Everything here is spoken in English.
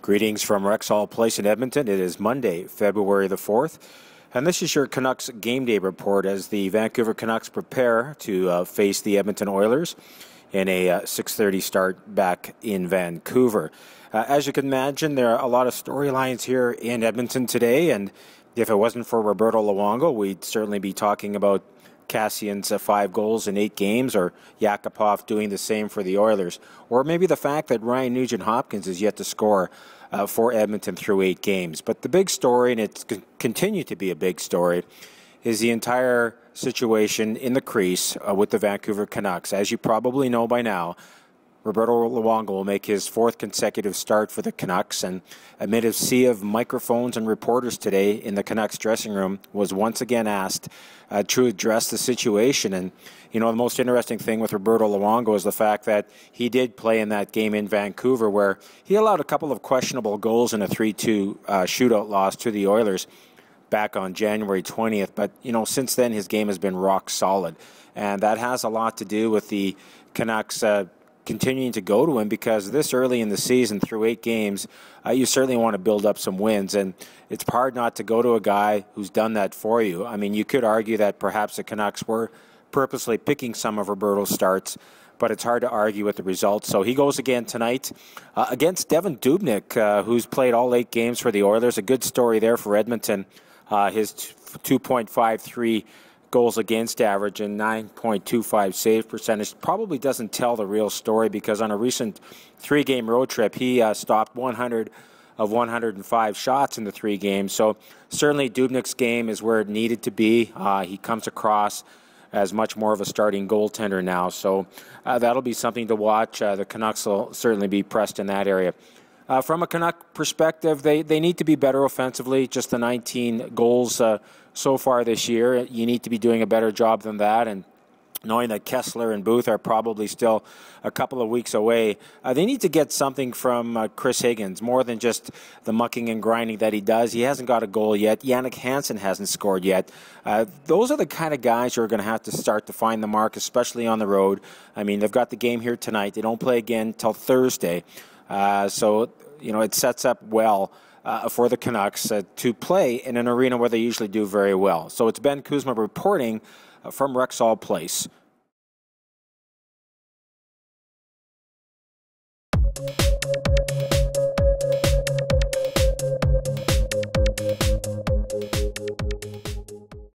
Greetings from Rexall Place in Edmonton. It is Monday, February the 4th, and this is your Canucks game day report as the Vancouver Canucks prepare to face the Edmonton Oilers in a 6:30 start back in Vancouver. As you can imagine, there are a lot of storylines here in Edmonton today, and if it wasn't for Roberto Luongo, we'd certainly be talking about Kassian's 5 goals in 8 games, or Yakupov doing the same for the Oilers, or maybe the fact that Ryan Nugent-Hopkins is yet to score for Edmonton through 8 games. But the big story, and it's continued to be a big story, is the entire situation in the crease with the Vancouver Canucks. As you probably know by now, Roberto Luongo will make his 4th consecutive start for the Canucks, and amid a sea of microphones and reporters today in the Canucks dressing room, was once again asked to address the situation. And, you know, the most interesting thing with Roberto Luongo is the fact that he did play in that game in Vancouver where he allowed a couple of questionable goals in a 3-2 shootout loss to the Oilers back on January 20th. But, you know, since then his game has been rock solid. And that has a lot to do with the Canucks continuing to go to him, because this early in the season, through 8 games, you certainly want to build up some wins, and it's hard not to go to a guy who's done that for you. I mean, you could argue that perhaps the Canucks were purposely picking some of Roberto's starts, but it's hard to argue with the results. So he goes again tonight against Devan Dubnyk, who's played all 8 games for the Oilers. A good story there for Edmonton. His 2.53 goals against average and 9.25 save percentage probably doesn't tell the real story, because on a recent 3-game road trip, he stopped 100 of 105 shots in the 3 games. So certainly Dubnyk's game is where it needed to be. He comes across as much more of a starting goaltender now. So that'll be something to watch. The Canucks will certainly be pressed in that area. From a Canuck perspective, they need to be better offensively. Just the 19 goals so far this year. You need to be doing a better job than that. And knowing that Kessler and Booth are probably still a couple of weeks away, they need to get something from Chris Higgins, more than just the mucking and grinding that he does. He hasn't got a goal yet. Jannik Hansen hasn't scored yet. Those are the kind of guys who are going to have to start to find the mark, especially on the road. I mean, they've got the game here tonight. They don't play again until Thursday. So, you know, it sets up well for the Canucks to play in an arena where they usually do very well. So it's Ben Kuzma reporting from Rexall Place.